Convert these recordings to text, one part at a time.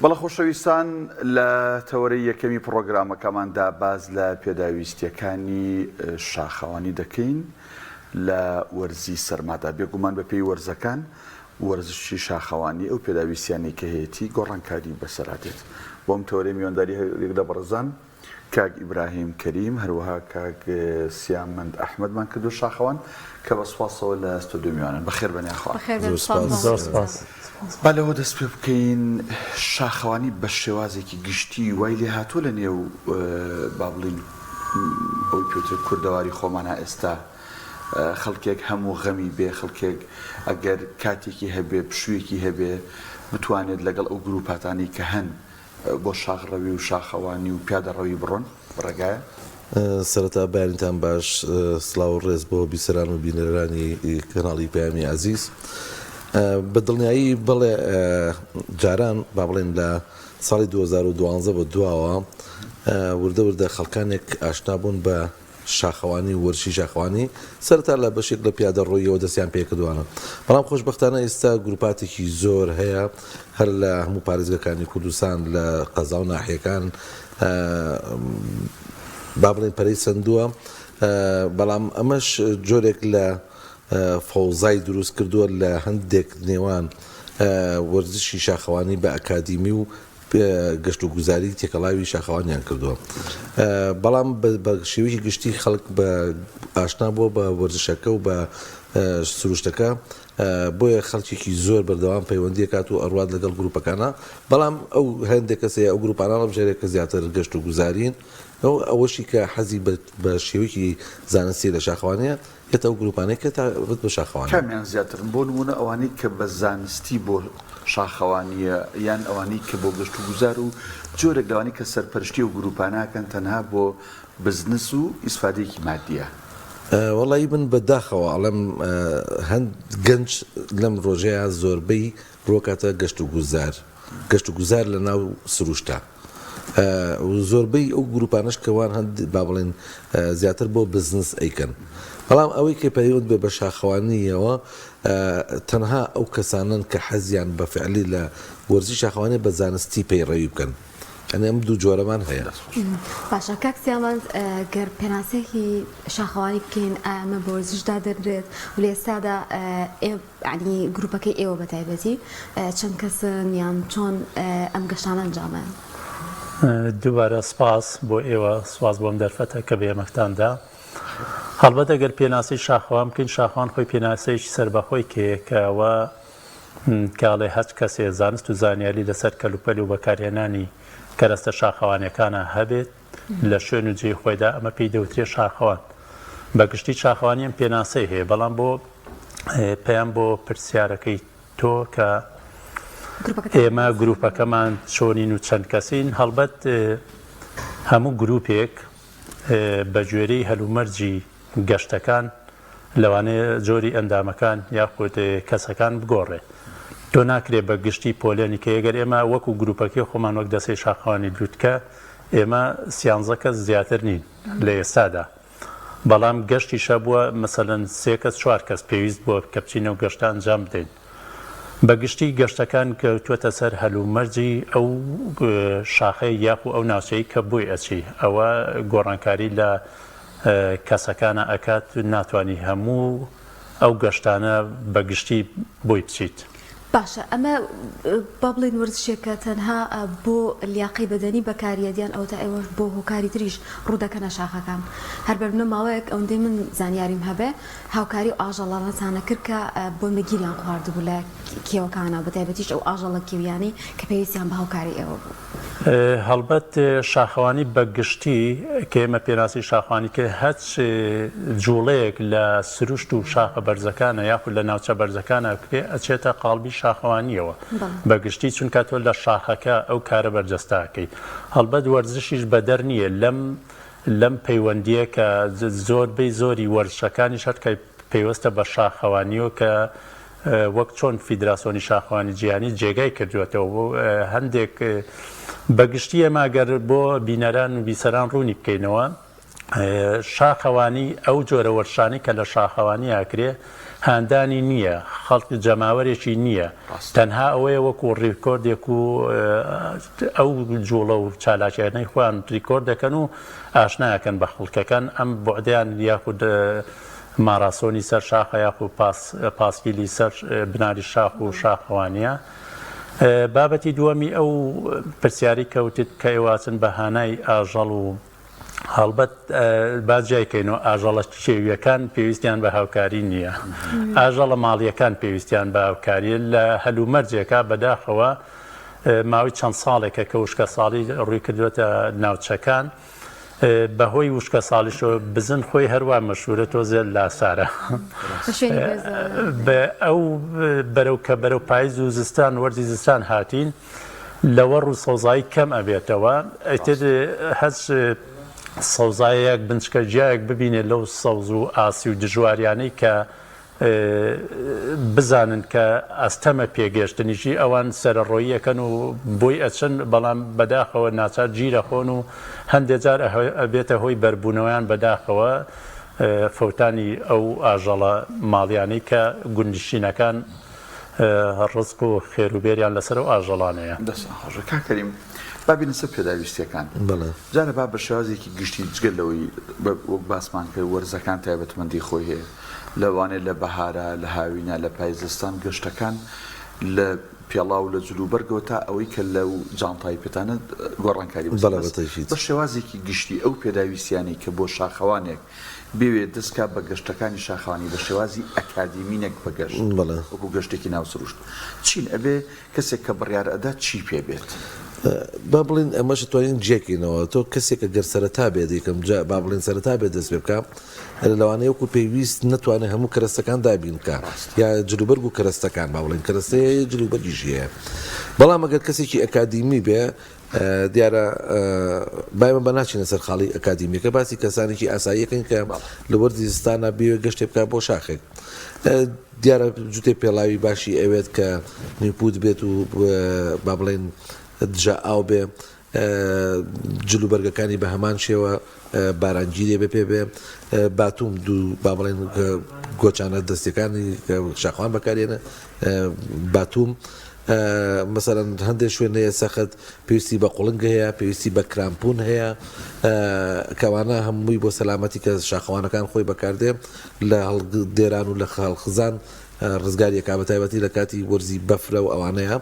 بەڵە خۆشەویستان لە تەوەرەی یەکەمی پرۆگرامەکەماندا باز لە پێداویستیەکانی شاخەوانی دەکەین لە وەرزی سەرمادا بێگومان بە پێی وەرزەکان وەرزشی شاخەوانی ئەو پێداویستیانی کە هەیەی گۆڕانکاری بەسەراتێت بۆم تەوەرەی میوانداری یەک لە بەڕزان کاک ئیبراهیم کەریم هەروەها کاک سیامەند ئەحمەدمان کردو شاخەوان کە بە سوپاسەوە لە ستۆدیۆ میوانن بەخێر بەنیاخوا با لەوە دەست پێ بکەین شاخەوانی بە شێوازێکی گشتی وای لێ هاتووە لە نێو با بڵین ئەوی پێوترێت کوردەواری خۆمانە ئێستا خەڵکێک هەموو غەمی بێ خەڵکێک ئەگەر کاتێکی هەبێ پشوویەکی هەبێ بتوانێت لەگەڵ ئەو گروپاتانی کە هەن بۆ شاخڕەوی و شاخەوانی و پیادەڕەوی بڕۆن ڕێگایە سەرەتا بارینتان باش سڵاو و ڕێز بۆ بیسەران و بینەرانی کەناڵی پەیامی عەزیز بە دڵنیایی بڵێ جاران با بڵێن لە ساڵی 2012 بە دواوە وردە وردە خەڵکانێک ئاشنا بوون بە شاخەوانی و وەرشی شاخەوانی سەرەتا لە بەشێک لە پیادەڕۆیەوە دەستیان پێکردوانە بەڵام خۆشبەختانە ئێستا گروپاتێکی زۆر هەیە هەر لە هەموو پارێزگەکانی کوردستان لە قەزا و ناحیەکان با بڵێن پەرەی سندووە بەڵام ئەمەش جۆرێک لە فەوزای دروست کردووە لە هەندێک نێوان وەرزشی شاخەوانی بە ئەکادیمی و گەشت و گوزاری تێکەڵاوی شاخەوانیان کردووە بەڵام بە شێوەیەکی گشتی خەڵک بە ئاشنا بووە بە وەرزشەکە و بە سروشتەکە بۆیە خەڵکێکی زۆر بەردەوام پەیوەندی کات و ئەڕوات لەگەڵ گروپەکانە بەڵام ئەو هەندێک کەسەیە ئەو گروپانە بژێرێکە زیاتر گەشت و گوزارین ئەوەشی کە حەزی بە شێوەیەکی زانستی لە شاخەوانەیە هێتە ئەو گروپانەی کە تا ڕێت بە شاخەوان کامیان زیاترن بۆ نمونە ئەوانەی کە بە زانستی بۆ شاخەوانیە یان ئەوانەی کە بۆ گەشت و گوزار و جۆرێک لەوانی کە سەرپەرشتی و گروپاناکەن تەنها بۆ بزنس و ئیسفادەیەکی مادیە وەڵی من بەداخەوە ئەڵێم هەند گەنج لەم ڕۆژەیە زۆربەی ڕۆکاتە گەشت و گوزار لە ناو سروشتە زۆربەی ئەو گروپانش کەوان هەند با بڵێن زیاتر بۆ بزنس ئەیکەن بەڵام ئەوەی کە پەیوەند بێ بە شاخەوانیەوە تەنها ئەو کەسانن کە حەزیان بە فعلی لە وەرزی شاخەوانی بە زانستی پەیڕەوی بکەن ئەنێ ئەم دوو جۆرەمان هەیە باشە کاک سیامەند گەر پێناسێکی شاخەوانی بکەین ئەمە بە وەرزشدا دەدرێت و لە ئێستادا ینی گروپەکەی ئێوە بە تایبەتی چەند کەسن یان چۆن ئەم گەشتانە ئەنجامەن دووبارە سپاس بۆ ئێوە سواز بۆم دەرفەتە کە بە ئێمەتاندا هەڵبەتە گەر پێناسی شاخەوان بکەین شاخەوان خۆی پێناسەیەکی سەربەخۆی کەەوە کاڵێ هەچ کەسێ زانست و زانیاری لەسەر کەلوپەلی و بەکارهێنانی کەرەستە شاخەوانەکانە هەبێت لە شوێن و جێی خۆیدا ئەمە پێی دەوترێت شاخەوان بەگشتی شاخەوانی ئەم پێناسەی هەیە بەڵام بۆ پێیان بۆ پرسیارەکەی تۆ کە ئێمە گروپەکەمان چۆنین و چەند کەسین هەڵبەت هەموو گروپێک بە گوێرەی هەلومەرجی گەشتەکان لەوانەیە جۆری ئەندامەکان یاخود کەسەکان بگۆڕێ تۆ ناکرێ بە گشتی پۆلێنی کە ئەگەر ئێمە وەکو گروپەکەی خۆمان وەک دەستەی شاخەوانی لووتکە ئێمە سیانزە کەس زیاتر نین لە ئێستادا بەڵام گەشتی شە بووە مەسەلەن 3 کەس 4 کەس پێویست بۆ کە بچینە و گەشتە ئەنجام بدەین بەگشتی گەشتەکان کەوتووەتە سەر هەلومەرجی ئەو شاخەی یاخو ئەو ناوچەی کە بووی ئەچی ئەوە گۆڕانکاری لە کەسەکانە ئەکات ناتوانانی هەموو ئەو گەشتانە بەگشتی بۆی بچیت باشە ئەمە با بڵێن وەرزشێکە تەنها بۆ لیاقەی بەدەنی بەکاریەدیان ئەو تا ئێوە بۆ هۆکاری تریش ڕوودەکەنە شاخەکان هەر بەرنە ماوەیەک ئەوەندەی من زانیاریم هەبێ هاوکاری و ئاژەڵانەتانە کرد کە بۆ مەگیریان خواردبوو لە کێوەکانە بەتایبەتیش ئەو ئاژەڵە کێویانی کە پێویستیان بە هاوکاری ئێوە بوو هەڵبەت شاخەوانی بەگشتی کە ئێمە پێناسی شاخەوانی کە هەچ جوڵەیەک لە سروشت و شاخە بەرزەکانە یاخود لە ناوچە بەرزەکانە ئەچێتە قاڵبی شاخەوانیەوە بەگشتی چونکە تۆ لە شاخەکە ئەو کارە بەرجەستاکەی هەڵبەت وەرزشیش بەدەر نییە لەم پەیوەندیە کە زۆربەی زۆری وەرزشەکانی شەرکە پێوەستە بە شاخەوانیەوە کە وەک چۆن فیدراسیۆنی شاخەوانی جیهانی جێگای کردوێتەوە بۆ هەندێک بەگشتی ئەماگەر بۆ بینەران و بیسەران ڕوونی بکەینەوە شاخەوانی ئەو جۆرە وەرشانی کە لە شاخەوانی ئاکرێ هاندانی نییە، خەڵکی جەماوەرێکی نییە، تەنها ئەوەیە وەکو ڕیکۆردێک و ئەو جوڵە و چالاکیانەی خۆیان ڕیکۆرد دەکەن و ئاشنایەکەن بە خەڵکەکان ئەم بۆعدیان یاخود ماراسۆنی سەر شاخە یاخود پاسکیلی سەر بناری شاخ و شاخەوانیە. بابەتی دووەمی ئەو پرسیاری کەوتت کە ئێواتن بە هانای ئاژەڵ و هەڵبەت باجیایکەینەوە ئاژەڵە کێویەکان پێویستیان بە هاوکاری نییە، ئاژەڵە ماڵیەکان پێویستیان بە هاوکاریە لە هەلومەرجێکە بەداخەوە ماوەی چەند ساڵێکە کە وشکە ساڵی ڕووی کردوێتە ناوچەکان بەهۆی وشکە ساڵیشەوە بزن خۆی هەروە مەشهورە تۆزێ لاسارە بە ئەو بەرەو کە بەرەو پاییز و زستان وەرزی زستان هاتین لەوە ڕوو سەوزایی کەم ئەبێتەوە ئەتر هەز سەوزایەک بنچکە جیایەک ببینێت لەو سەوز و ئاسی و دژواریانەی کە بزانن کە ئەستەمە پێگەشتنیشی ئەوان سەرڕۆییەکەن و بۆی ئەچن بەڵام بەداخەوە ناچار گیرە خۆن و هەندێک جار ئەبێتە هۆی بەربوونەوەیان بەداخەوە فەوتانی ئەو ئاژەڵە ماڵیانەی کە گوندشینەکان ڕزق و خێروبێریان لەسەر و ئاژەڵانەیە. کاکەریم بابینە سەر پێداویستیەکان جارە با بە شێوازێکی گشتی جگەلەوەی وەک باسمان کرد وەرزەکان تایبەتمەندی خۆی هەیە لەوانێت لە بەهارە لە هاوینە لە پایزستان گەشتەکان لە پێڵا و لە جلوبەرگەوە تا ئەوەی کە لەو جانتای پێتانە گۆڕانکاری بە شێوازێکی گشتی ئەو پێداویستیانی کە بۆ شاخەوانێک بێوێت دەستکات بە گەشتەکانی شاخەوانی بە شێوازی ئەکادیمینێک بەگەشت وەکو گەشتێکی ناوسروشت چین ئەبێ کەسێک کە بڕیار ئەدا چی پێ بێت؟ با بڵین ئەمەش توانین جێکینەوە تۆ کەسێکە گەر سەرەتا بێت یەکەم با بڵین سەرەتا بێت دەست پێ بکە لەوانەیە وەکو پێویست نتوانێت هەموو کەرەستەکان دابین بکە یا جلوبەرگ و کەرەستەکان با بڵین کەرەستەیە جلوبەرگیژیە بەڵام ئەگەر کەسێکی ئەکادیمی بێ دیارە بایمە بە ناچینە سەر خاڵی ئەکادیمیەکە باسی کەسانێکی ئاساییەکەن کە لە وەرزی زستانە بێوێ گەشتێ بکە بۆ شاخێک دیارە جوتێ پێڵاوی باشی ئەوێت کە نیپود بێت و با بڵێن دژە ئاو بێ جلوبەرگەکانی بە هەمان شێوە بارانگیرێ بە پێ بێ باتوم دوو با بڵێن گۆچانە دەستەکانی شاخوان بەکارێنە باتوم مەسەرەن هەندێک شوێنەیە سەخت پێویستی بە قوڵنگ هەیە پێویستی بە کرامپون هەیە کەوانە هەمووی بۆ سەلامەتی کە شاخەوانەکان خۆی بەکاردێ لە هەڵدێران و لە خەڵخزان ڕزگاریەکە بە تایبەتی لە کاتی وەرزی بەفرە و ئەوانەیە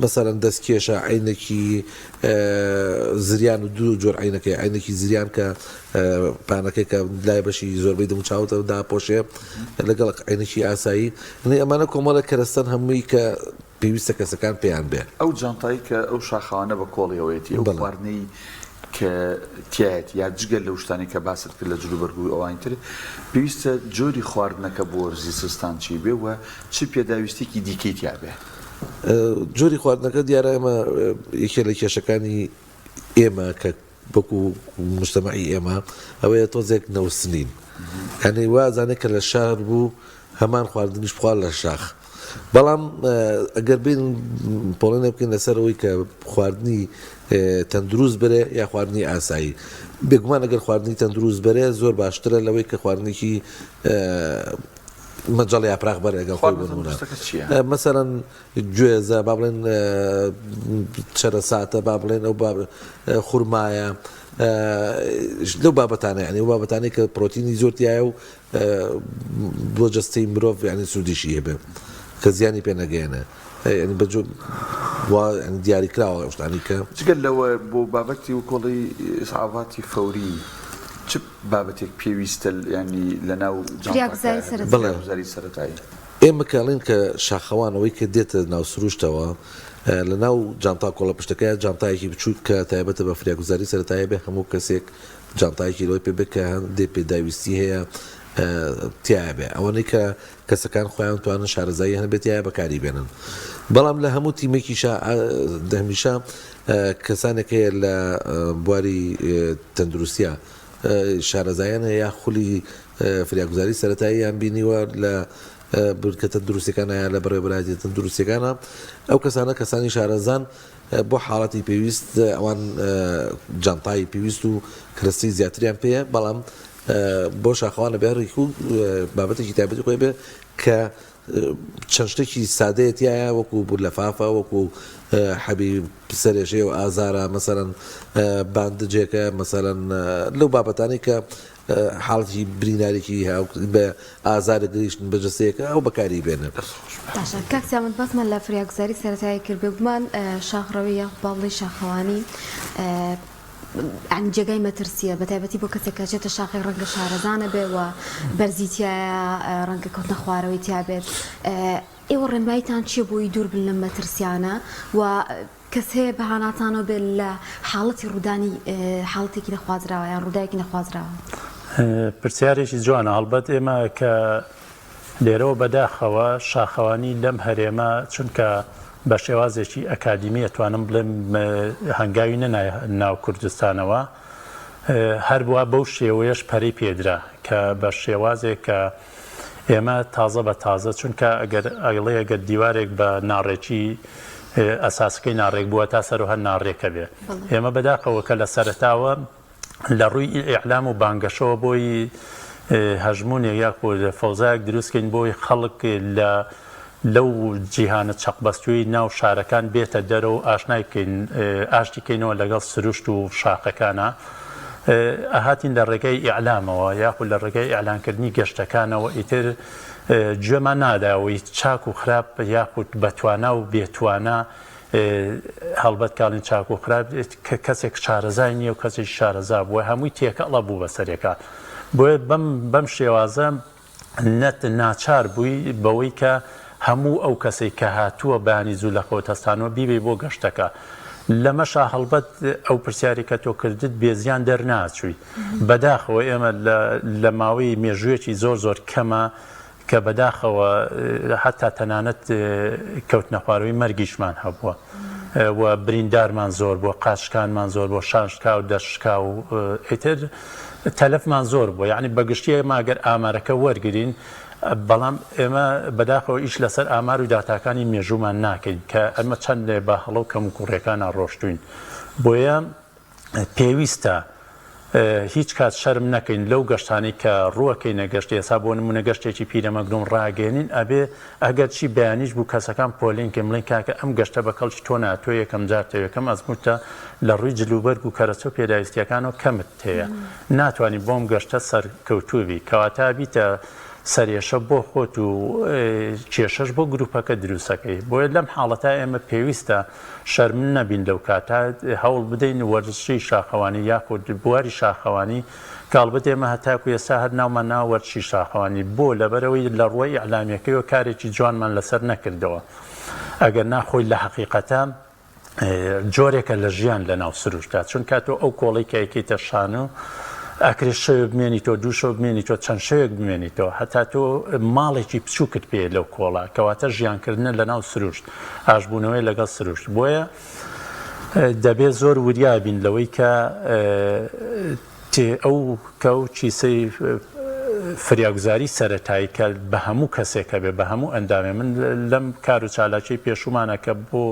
مەسەرەن دەستکێشە عینێکی زریان و دوو جۆر عینەکەی عینێکی زریان کە پانەکەی کە لای بەشی زۆربەی دەموچاوتە داپۆشێ لەگەڵ عینێکی ئاسایی ئەمانە کۆمەڵە کەرەستەن هەمووی کە پێویستە کەسەکان پێیان بێ ئەو جانتایی کە ئەو شاخەوانە بە کۆڵیەوەیەتی ئەو خواردنەی کە تایەت یا جگەل لە شتانی کە باست کرد لە جلوبەرگ و ئەوانتر پێویستە جۆری خواردنەکە بۆ وەرزی سستان چی بێ و چ پێداویستێکی دیکەی تیا بێ جۆری خواردنەکە دیارە ئێمە یەکێ لە کێشەکانی ئێمە کە بەکو مجتەمەعی ئێمە ئەوەیە تۆزێک نەوسنین یعنی وازانێت کە لە شار بوو هەمان خواردنیش بخوار لە شاخ بەڵام ئەگەر بین پۆڵێنە بکەین لەسەرەوەی کە خواردنی تەندروست بەرێ یا خواردنی ئاسایی بێگومان ئەگەر خواردنی تەندروست بەرێ زۆر باشترە لەوەی کە خواردنێکی مەجەڵی ئاپراغ بەرێ ئەگەڵ خۆی بنمونە مەسەرەن گوێزە با بڵێن چەرەساتە با بڵێن ئەو خورمایە لەو بابەتانە یعنی ئەو بابەتانەی کە پرۆتینی زۆرتیایە و بۆ جەستەی مرۆڤ یعنی سوودیشی هەبێ کە زیانی پێ نەگەێنە دیاری کراوە شتانی کە جگەل لەوە بۆ بابەتی و کۆڵی ئیسعافاتی فەوری چ بابەتێک پێویستە ینی لە ناو جانتاکاری سەرەتایی ئێمە کاڵین کە شاخەوانەوەی کە دێتە ناو سروشتەوە لە ناو جانتا کۆڵە پشتەکەی جانتایەکی بچووت کە تایبەتە بە فریاگوزاری سەرەتایی بێ هەموو کەسێک جانتایەکی لەوەی پێ بێ کە هەندێک پێداویستی هەیە تایە بێ ئەوەنەی کە کەسەکان خۆیان توانن شارەزایی هەنبێتیایە بەکاری بێنن بەڵام لە هەموو تیمێکی دەهمیشە کەسانێک هەیە لە بواری تەندروستیە شارەزایان یا خولی فریاگوزاری سەرەتاییان بینیوە لە بورکەتە دروستەکانە یا لە بەڕێوەبەرایەتە دروستەکانە ئەو کەسانی شارەزان بۆ حاڵەتی پێویست ئەوان جانتای پێویست و کرستی زیاتریان پێەیە بەڵام بۆ شاخەوانە بێڕێک و بابەتێکی تایبەتی خۆی بێ کە چەند شتێکی سادەیەتیایە وەکو بوو لەفافە وەکو حەبی سەرێژێ و ئازارە مەسەرەن باندجێکە مەسەرەن لەو بابەتانی کە حاڵی برینارێکی بە ئازارە گەیشتن بەجەستەیەەکە ئەو بەکاری بێنن. باشە کاکسیامت باسمان لە فریاگوزاری سەرەتایی کرد بێگومان شاخڕەوەی یا باڵی شاخەوانی عن جێگای مەترسیە بە تایبەتی بۆ کەسێک کەچێتە شاخی ڕەنگە شارەزانە بێ و بەرزیتیایە ڕەنگە کەوتنە خوارەوەی تیا بێت ئێوە ڕێنماییتان چییە بۆی دوور بن لە مەترسیانە و کەس هەیە بەهاناتانەوە بێت لە حاڵەتی ڕوودانی حاڵەتێکی نەخوازراوە یان ڕووداوێکی نەخوازراوە؟ پرسیارێکی جوانە هەڵبەت ئێمە کە لێرەوە بەداخەوە شاخەوانی لەم هەرێمە چونکە بە شێوازێکی ئەکادیمی ئەتوانم بڵێم هەنگاوی ناو کوردستانەوە هەروە بەو شێوەیەش پەرەی پێدرا کە بە شێوازێک کە ئێمە تازە بە تازە چونکە ئەگەر ئەگەڵێ ئەگەر دیوارێک بە ناڕێکی ئەساسەکەی ناڕێک بووە تا سەر و هەر ناڕێکە بێ ئێمە بەداخەوە کە لە سەرەتاوە لە ڕووی ئیعلام و بانگەشەوە بۆی هەژمونێک یاخود فەوزایەک دروستکەین بۆی خەڵک لەو جیهانە چەقبەستووی ناو شارەکان بێتە دەرەوە ئاشتیکەینەوە لەگەڵ سروشت و شاخەکانە ئاهاتین لە ڕێگەی ئیعلامەوە یاخود لە ڕێگەی ئیعلانکردنی گەشتەکانەوە ئیتر گوێمان ناداوەی چاک و خراپ یاخود بەتوانە و بێتوانە هەڵبەت کاڵین چاک و خراپ کەسێک شارەزای نییە و کەسێک شارەزا بووە هەمووی تێکەڵە بوو بەسەرێکات بۆیە بەم شێوازە نەت ناچار بووی بەوەی کە هەموو ئەو کەسێک کە هاتووە بەیانی زوو لە خۆتەستانەوە بیبێ بۆ گەشتەکە لەمەشا هەڵبەت ئەو پرسیاری کە تۆ کردت بێزیان دەرناچووی بەداخەوە ئێمە لە ماوەی مێژوویەکی زۆر کەمە کە بەداخەوە حتا تەنانەت کەوتنە خوارەوەی مەرگیشمان هەبووە و بریندارمان زۆر بۆ قاشکانمان زۆر بۆ شانشکا و دەشکا و ئیتر تەلەفمان زۆر بووە یعنی بەگشتی ئێمە ئەگەر ئامارەکە وەرگرین بەڵام ئێمە بەداخەوە ئیش لەسەر ئامار و داتاکانی مێژومان ناکەین کە ئەمە چەند لێ بە هەڵە و کەم و کوڕەکانە ڕۆشتوین بۆیە پێویستە هیچ کات شەرم نەکەین لەو گەشتانی کە ڕووەکەی نەگەشتی ئێستا بۆ نمونە گەشتێکی پیرەمەگرۆم ڕاگەێنین ئەبێ ئەگەر چی بەیانیش بوو کەسەکان پۆلینکە بڵێن کاکە ئەم گەشتە بە کەڵکی تۆ ناتۆ یەکەم جار یەکەم ئەزموتە لە ڕووی جلوبەرگ و کەرەچۆ پێداویستیەکانەوە کەمت هەیە ناتوانانی بۆم گەشتە سەرکەوتووی کەواتە بیتە سەرێشە بۆ خۆت و کێشەش بۆ گروپەکە دروستەکەی بۆیە لەم حاڵەتە ئێمە پێویستە شەرمن نەبین لەو کاتە هەوڵ بدەین وەرزشی شاخەوانی یاخود بواری شاخەوانی کاڵبەت ئێمە هەتاکو ئێستا هەر ناومان ناوە وەرزشی شاخەوانی بۆ لەبەرەوەی لە ڕووی ئیعلامیەکەیەوە کارێکی جوانمان لەسەر نەکردەوە ئەگەر ناخۆی لە حەقیقەتە جۆرێکە لە ژیان لە ناو سروشتا چونکە تۆ ئەو کۆڵی کە یەکەیتە شانۆ ئەکرێ شەوێک بمێنیتەوە دوو شەو بمێنیتەوە چەند شەوێک بمێنیتەوە هەتا تۆ ماڵێکی بچووکت پێ لەو کۆڵە کەواتە ژیانکردنە لە ناو سروشت ئاشبوونەوەی لەگەڵ سروشت بۆیە دەبێت زۆر وریابین لەوەی کە ئەو کەو چیسەی فریاگوزاری سەرەتایی کە بە هەموو کەسێکە بێ بە هەموو ئەندامێ من لەم کار و چالاکی پێشومانە کە بۆ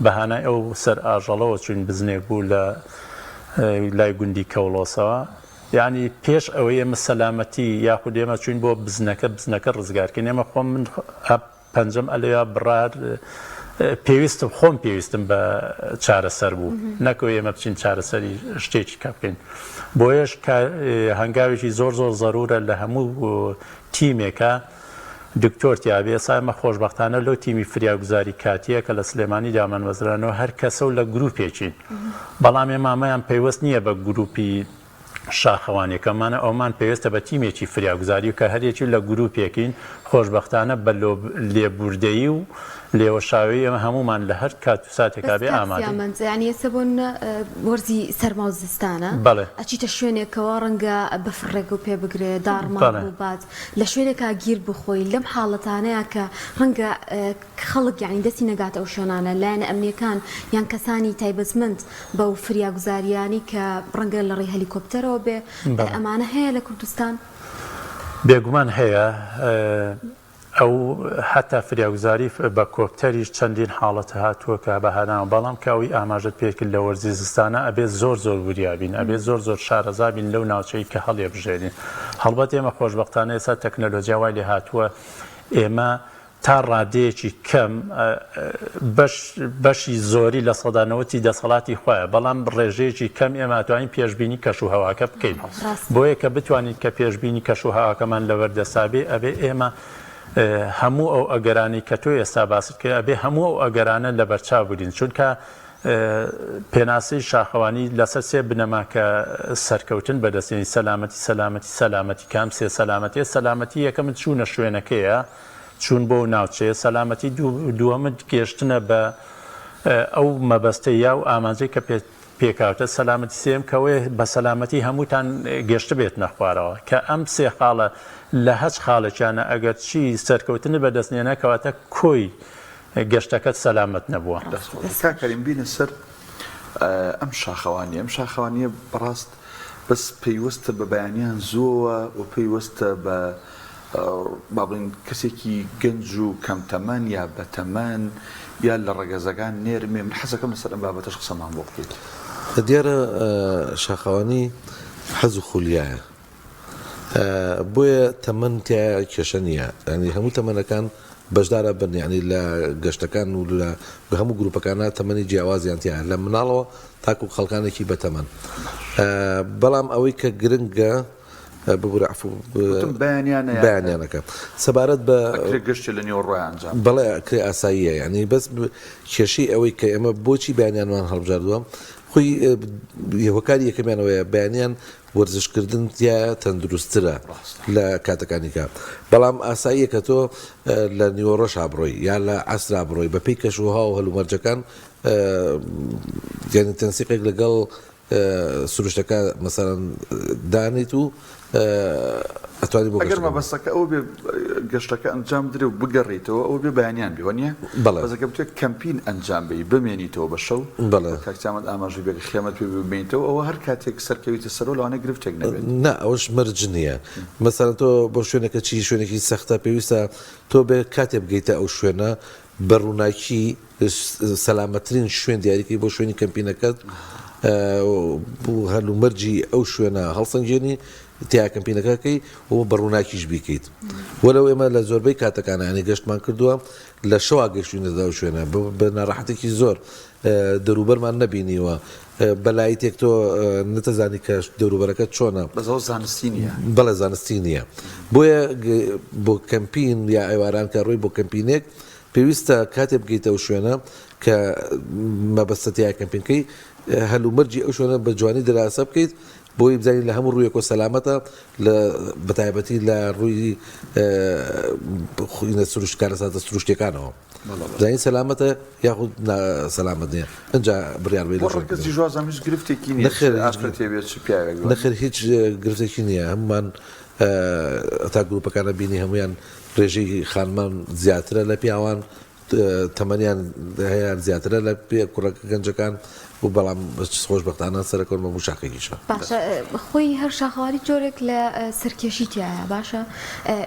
بەهانای ئەو سەر ئاژەڵەوە چوین بزنێک بوو لە لای گوندی کەوڵۆسەوە یعنی پێش ئەوەی ئێمە سەلامەتی یاخود ئێمە چوین بۆ بزنەکە ڕزگارکەین ئێمە خۆم من پەنجەم ئەلەوە بڕار پێویستم خۆم پێویستم بە چارەسەر بوو نەکەوە ئێمە بچین چارەسەری شتێکی کە بکەین بۆیەش هەنگاوێکی زۆر زەرورە لە هەموو تیمێکە دکتۆر تیابێ ئێمە خۆشبەختانە لەو تیمی فریاگوزاری کاتیە کە لە سلێمانی دامەنوەزرانەوە هەر کەسە و لە گروپێکین بەڵام ئێمامەیان پەیوەست نییە بە گروپی شاخەوانێکەمانە ئەومان پێویستە بە تیمێکی فریاگوزاری و کە هەرێکی لە گروپێکین خۆشبەختانە بە لێبوردەیی و لێوەشاوی ئەمە هەمومان لە هەر کات و ساتێکا بێ ئامادە یعنی ئێستا بۆ وەرزی سەرما و زستانە ئەچیتە شوێنێکەوە ڕەنگە بەفڕێک و پێ بگرێ داڕمان و بات لە شوێنێکا گیر بخۆی لەم حاڵەتانەیە کە ڕەنگە خەڵک یعنی دەستی نەگاتە ئەو شوێنانە لایەنە ئەمنیەکان یان کەسانی تایبەتمەند بەو فریاگوزاریانی کە ڕەنگە لە ڕێی هەلیکۆپتەرەوە بێ ئەمانە هەیە لە کوردستان بێگومان هەیە ئەو حتا فریاگوزاری بە کۆپتەریش چەندین حاڵەت هاتووە کە بەهاناوە بەڵام کاوی ئاماژت پێکرد لە وەرزی زستانە ئەبێت زۆر وریابین ئەبێت زۆر شارەزابین لەو ناوچەی کە هەڵێ بژێنین هەڵبەت ئێمە خۆشبەختانە ئێستا تەکنەلۆجیا وای لێ هاتووە ئێمە تا ڕادەیەکی کەم بەشی زۆری لە سەدانەوەتی دەسەڵاتی خۆیە بەڵام ڕێژەیەکی کەم ئێمە توانین پێشبینی کەشوهەواکە بکەین بۆیە کە بتوانین کە پێشبینی کەشوهەواکەمان لەوەردەسابێ ئەبێ ئێمە هەموو ئەو ئەگەرانی کە تۆ ئێستا باست کرد ئەبێ هەموو ئەو ئەگەرانە لە بەرچاو بودین چونکە پێناسی شاخەوانی لەسەر سێ بنەما کە سەرکەوتن بەدەستێنی سەلامەتی کام سێ سەلامەتی یەکەمت چوونە شوێنەکەیە چون بۆ ناوچەیە سەلامەتی دووەمت گەشتنە بە ئەو مەبەستە یا و ئامانجەی کە پێکاوتە سەلامەتی سێم کەوێ بە سەلامەتی هەمووتان گەشتە بێت نەخوارەوە کە ئەم سێ خاڵە لە هەچ خاڵێکیانە ئەگەر چی سەرکەوتن بەدەستنێنە کەواتە کۆی گەشتەکەت سەلامەت نەبووە. کاکەریم بینە سەر ئەم شاخەوانیە بەڕاست بەس پێیوەستە بە بەیانیان زۆوە و پێیوەستە بە بابڵین کەسێکی گەنج و کەمتەمەن یا بەتەمەن یا لە ڕێگەزەکان نێرمێ من حەزەکەم لەسەر ئەم بابەتەش قسەمان بۆ بکەیت. دیارە شاخەوانی حەز و خولیایە بۆیە تەمەن تیا کێشە نییە ینی هەموو تەمەنەکان بەشدارە بن ینی لە گەشتەکان و لە هەموو گروپەکانە تەمەنی جیاوازیان تیا لە مناڵەوە تاکو خەڵکانێکی بەتەمەن بەڵام ئەوەی کە گرنگە بەیانیانەکە سەبارەت بە گەشتی لە نێو ڕۆیان بەڵێ کرێ ئاساییە ینی بەس کێشەی ئەوەی کە ئێمە بۆچی بەیانیانمان هەڵبژاردووە خۆی هۆکاری یەکەمیانەوەیە بەیانیان وەرزشکردن یا تەندروستترە لە کاتەکانیکە بەڵام ئاساییە کە تۆ لە نیوەڕۆژ ئابڕۆی یا لە عەسرا بڕۆی بەپێی کەشوها و هەلومەرجەکان یعنی تەنسیقێک لەگەڵ سروشتەکە مەسەڵەن دانیت و ئەتوانی بۆ ئەگەر مەبەستەکە ئەو بێ گەشتەکە ئەنجام درێ و بگەڕیتەوە ئەو بێ بەیانیان بێ وانە بەزەکە بتوێت کەمپین ئەنجام بی بمێنیتەوە بە شەو کاکچامەت ئاماژی بێ خێمەت پێ ببینیتەوە ئەوە هەر کاتێک سەرکەویتە سەرۆ لەوانە گرفتێک نەبێت نا ئەوش مەرج نییە مەسەڵەن تۆ بۆ شوێنەکە چی شوێنێکی سەختە پێویستە تۆ بێ کاتێ بگەیتە ئەو شوێنە بە ڕووناکی سەلامەترین شوێن دیاریکەی بۆ شوێنی کەمپینەکەت هەلومەرجی ئەو شوێنە هەڵسەنگێنی تیا کەمپینەکەکەی و بە ڕووناکیش بیکەیت وەلەو ئێمە لە زۆربەی کاتەکانانی گەشتمان کردووە لە شەوا گەشتوینەدا و شوێنە بە ناڕەحەتێکی زۆر دەروبەرمان نەبینیوە بەلای تێک تۆ نەتەزانی کە دەوروبەرەکەت چۆنە بەزەوە زانستی نییە بەڵێ زانستی نییە بۆیە بۆ کەمپین یا ئەواران کە ڕۆی بۆ کەمپینێک پێویستە کاتێ بگەیتە ئەو شوێنە کە مەبەستە کەمپینکەی هەلومەرجی ئەو شوێنە بە جوانی دەراسە بکەیت بۆی بزانین لە هەموو ڕوویەکۆ سەلامەتە لە بەتایبەتی لە ڕووی سروشتکارە ساتە سروشتەکانەوە زانین سەلامەتە یاخود سەلامەت نییە ئەنجا بڕیار نەخێر هیچ گرفتێکی نییە هەمومان تا گروپەکانە بینی هەمویان ڕێژەی خانمان زیاترە لە پیاوان تەمەنیان هەیە زیاترە لە پێ کوڕەکە گەنجەکان و بەڵام خۆشبەختانە سەرکەوت بە موشاقێکیشە باشە خۆی هەر شاخەوانی جۆرێک لە سەرکێشی تایە باشە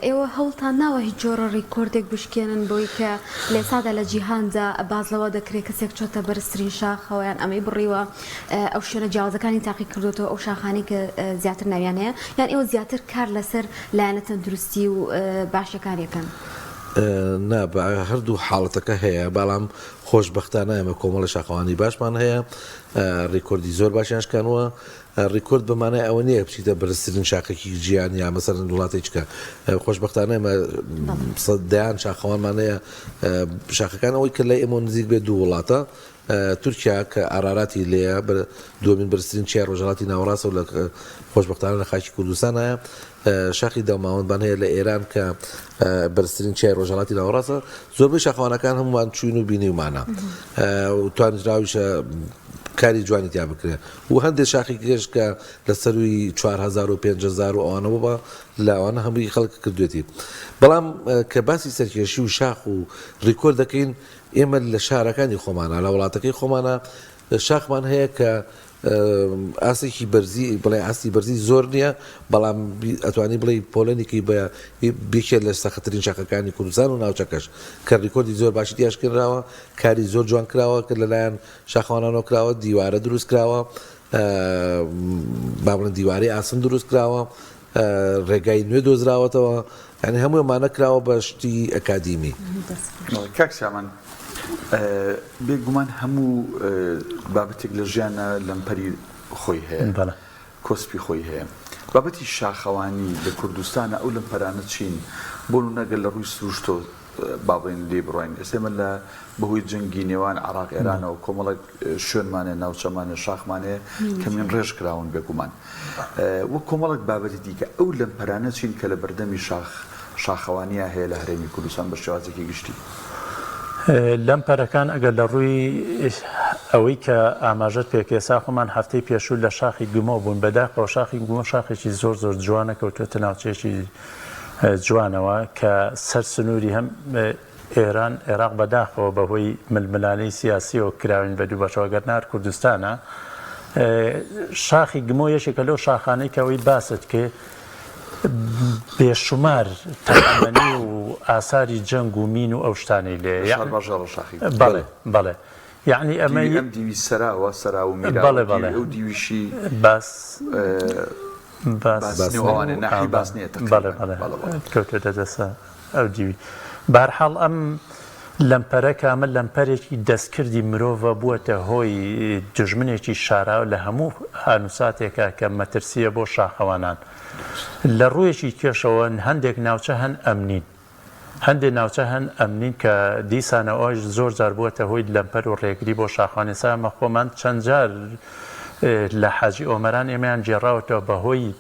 ئێوە هەوڵتان ناوە هیچ جۆرە ڕیکۆردێک بشکێنن بۆی کە لێسادا لە جیهاندا بازلەوە دەکرێت کەسێک چۆتە بەرزترین شاخەوەیان ئەمەی بڕیوە ئەو شوێنە جیاوازەکانی تاقی کردوێتەوە ئەو شاخانی کە زیاتر ناویان هەیە یان ئێوە زیاتر کار لەسەر لایەنە تەندروستی و باشەکاریەکەن نا هەردوو حاڵەتەکە هەیە بەڵام خۆشبەختانە ئێمە کۆمەڵە شاخەوانی باشمان هەیە ڕیکۆردی زۆر باشیان شکانوە ڕیکۆرد بەمانای ئەوە نییە بچیتە بەرزترین شاخێکی ژیان یا مەسەرن وڵاتێککە خۆشبەختانە ئێمە دەیان شاخەوانمان هەیە شاخەکان ئەوەی کە لای ئێمە نزیک بێت دوو وڵاتە تورکیا کە ئاراراتی لێە دومین بەرزترین چیای ڕۆژهەڵاتی ناوەڕاستە و لە خۆشبەختانە لە خاکی کوردستان هەیە شاخی داوماوەندبان هەیە لە ئێران کە بەرزترین چیای ڕۆژهەڵاتی ناوەڕاستە زۆربەی شاخەوانەکان هەمووان چوین و بینیومانە و توانراویشە کاری جوانی تیا بکرێت و هەندێک شاخی گەشت کە لە سەروی 4000 و 5000 و ئەوانە بووە لاوانە هەمووی خەڵک کردوێتی بەڵام کە باسی سەرکێشی و شاخ و ڕیکۆرد دەکەین ئێمە لە شارەکانی خۆمانە لە وڵاتەکەی خۆمانە شاخمان هەیە کە ئاسێکی بەرزی بڵێ ئاستی بەرزی زۆر نییە بەڵام ئەتوانی بڵێ پۆلەنێکی بە بێکێت لە سەختترین شەقەکانی کوردستان و ناوچەکەش کە ڕیکۆردی زۆر باشی دیاشکراوە کاری زۆر جوان کراوە کە لەلایەن شاخەوانانەوە کراوە دیوارە دروست کراوە با بڵێن دیواری ئاسن دروست کراوە ڕێگای نوێ دۆزراوەتەوە یعنی هەموو ئەمانە کراوە بە شتی ئەکادیمی کاک سامان بێگومان هەموو بابەتێک لە ژیانە لەمپەری خۆی هەیە کۆسپی خۆی هەیە بابەتی شاخەوانی لە کوردستانە ئەو لەمپەرانە چین بۆ نەگەل لە ڕووی سروشتۆ بابڵێن لێ بڕۆین ئێسێمە لە بەهۆی جەنگی نێوان عراق ئێرانەوە کۆمەڵک شوێنمانێ ناوچەمانێ شاخمانەیە کەمیان ڕێژ کراون بێگومان وە کۆمەڵک بابەتی دیکە ئەو لەمپەرانە چین کە لە بەردەمی شاخەوانیە هەیە لە هەرێمی کوردستان بە شێوازێکی گشتی لەمپەرەکان ئەگەر لە ڕووی ئەوەی کە ئاماژەت پێکێسا خۆمان هەفتەی پێشوو لە شاخی گومۆ بوون بەداخەوە شاخی گومۆ شاخێکی زۆر زۆر جوانە کەوتوێتە ناوچێکی جوانەوە کە سەر سنووری هەم ئێران عێراق بەداخەوە بەهۆی ململانەی سیاسیەوە کراوین بە دوو بەشەوە گەرنار کوردستانە شاخی گمۆ یەکێکە لەو شاخانەی کەەوەی باست کە بێشمار تەمەنی و ئاساری جەنگ و مین و ئەو شتانەی لێ بەڵێ بەڵێ یعنی ئەمە دیوی سەراوە سەرا و بەڵێ بەڵێ ئەو دیویشی باس بەڵێ کەوتێتە دەسە ئەو دیوی بەرحاڵ ئەم لەمپەرە کامە لەمپەرێکی دەستکردی مرۆڤە بووەتە هۆی دژمنێکی شاراوە لە هەموو هانووساتێکە کە مەترسیە بۆ شاخەوانان لە ڕوویەکی کێشەوە هەندێک ناوچە هەن ئەمنین هەندێک ناوچە هەن ئەمنین کە دیسانەوەش زۆر جار بووەتە هۆی لەمپەر و ڕێگری بۆ شاخوانی سامە خۆمان چەند جار لە حاجی ئۆمەران ئێمەیان جێڕاوەتەوە بەهۆی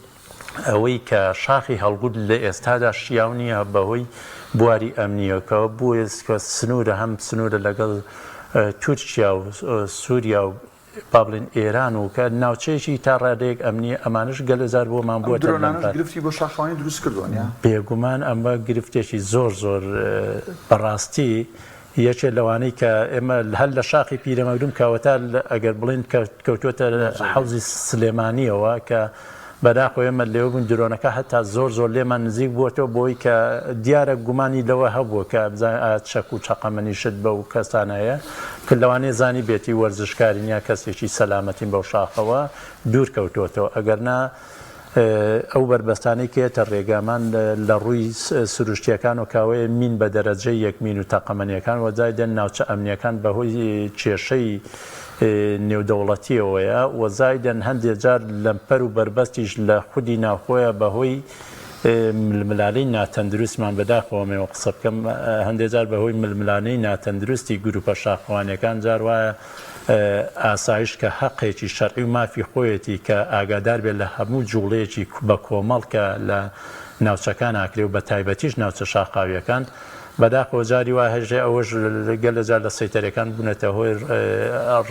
ئەوەی کە شاخی هەڵگوت لە ئێستادا شیاو نییە بەهۆی بواری ئەمنیەکەەوە بووە کە سنوورە هەم سنوورە لەگەڵ تورکیا و سووریا و بابلین ئێران و کە ناوچەیەکی تا ڕادەیەک ئەمنیە ئەمانش گەلەزار بۆمان بووە گرفتی بۆ شاخەوانی دروست کردوانە بێگومان ئەمە گرفتێکی زۆر زۆر بەڕاستی یەکێ لەوانەی کە ئێمە هەر لە شاخی پیرەمەگرم کاوەتا ئەگەر بڵین کەوتوتە حەوزی سلێمانیەوە کە بەداخۆ ئێمە لێوە بوون درۆنەکە هەتا زۆر زۆر لێمان نزیک بووەتەوە بۆی کە دیارە گومانی لەوە هەبووە کە چەک و چەقەمەنی شت بە و کەسانەیە کە لەوانەیە زانی بێتی وەرزشکاری نیە کەسێکی سەلامەتین بەو شاخەوە دوور کەوتوتەوە ئەگەرنا ئەو بربەستانەی کێتە ڕێگامان لە ڕووی سروشتیەکان و کاوەیە مین بە دەرەجەی یەک مین و تەقەمەنیەکان وەجای دەن ناوچە ئەمنیەکان بەهۆی کێشەی نێودەوڵەتیەوەیە وەزایدەن هەندێک جار لەمپەر و بربەستیش لە خودی ناوخۆیە بەهۆی ململانەی ناتەندروستمان بەداخەوەمەوە قسە بکەم هەندێک جار بەهۆی ململانەی ناتەندروستی گروپە شاخەوانەکان جار وایە ئاسایش کە حەقێکی شەرعی و مافی خۆیەتی کە ئاگادار بێت لە هەموو جوڵەیەکی بە کۆمەڵ کە لە ناوچەکان ئاکرێ و بە تایبەتیش ناوچە شاخاویەکان بەداخەوە جاری وا هەژێ ئەوەش گەلە جار لە سەیتەرەکان بوونەتە هۆی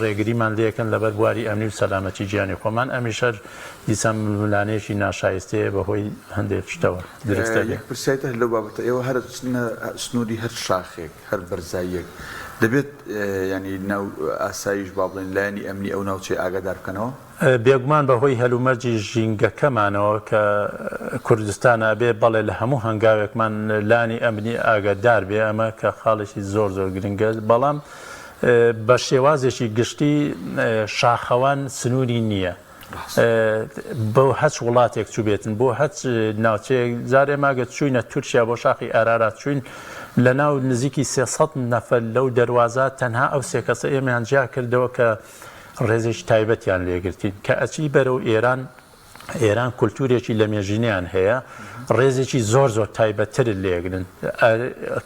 ڕێگریمان لێکن لەبەر بواری ئەمنی و سەلامەتی گیانی خۆمان ئەمیشەر دیسان ململانەیەکی ناشایستەیە بەهۆی هەندێک شتەوە درستە پرسیایتە لەو بابەتە ئێوە هەر سنووری هەر شاخێک هەر بەرزاییەک دەبێت ینی ناو ئاسایش با بڵێن لایەنی ئەمنی ئەو ناوچەی ئاگادار بکەنەوە بێگومان بەهۆی هەلومەرجی ژینگەکەمانەوە کە کوردستانە بێ بەڵێ لە هەموو هەنگاوێکمان لانی ئەمنی ئاگادار بێ ئەمە کە خاڵێکی زۆر زۆر گرنگە بەڵام بە شێوازێکی گشتی شاخەوان سنووری نییە بۆ هەچ وڵاتێک چوو بێتن بۆ هەچ ناوچەیەک جارێ ماگە چوینە تورکیا بۆ شاخی ئارارات چوین لە ناو نزیکی 300 نەفەر لەو دەواازە تەنها ئەو سێ کەسە ئێمەیان جیا کردەوە کە ڕێزێکی تایبەتیان لێگرتین کە ئەچی بەرەو ئێران کولتورێکی لە مێژینیان هەیە ڕێزێکی زۆر زۆر تایبەتتر لێگرن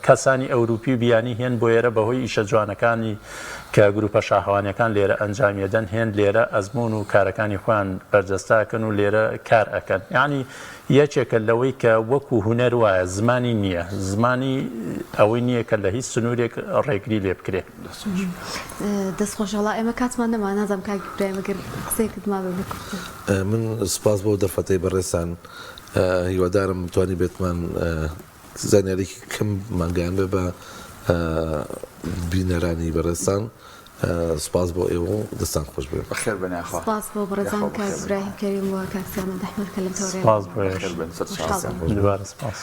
کەسانی ئەوروپی و بیانی هێن بۆ ئێرە بەهۆی ئیشە جوانەکانی کە گروپە شاخەوانەکان لێرە ئەنجامیەدەن هێن لێرە ئەزمون و کارەکانی خۆیان بەرجەستاکەن و لێرە کار ئەکەن یعنی یەکێکە لەوەی کە وەکو هوەر وایە زمانی نییە زمانی ئەوەی نییە کە لە هیچ سنوورێک ڕێگری لێ بکرێ دەستخۆشەڵا ئێمە کاتمان نەما نازم کاگرایمەگەر قسەیەکت ما من سپاس بۆ دەرفەتەی بەڕێسان هیوادارم توانی بێتمان زانیارێکی کەم مانگیان بێ بە بینەرانی بەڕێستان سپاس بۆ ئێوە و دەستان خۆش بێ. بەخێر بن یاخوا. سپاس بۆ بەڕێزان کاک ئیبراهیم کەریم و کاک سامان ئەحمەد کە لەم تەورەیە سپاس بۆ بەخێر بن. دووبارە سپاس.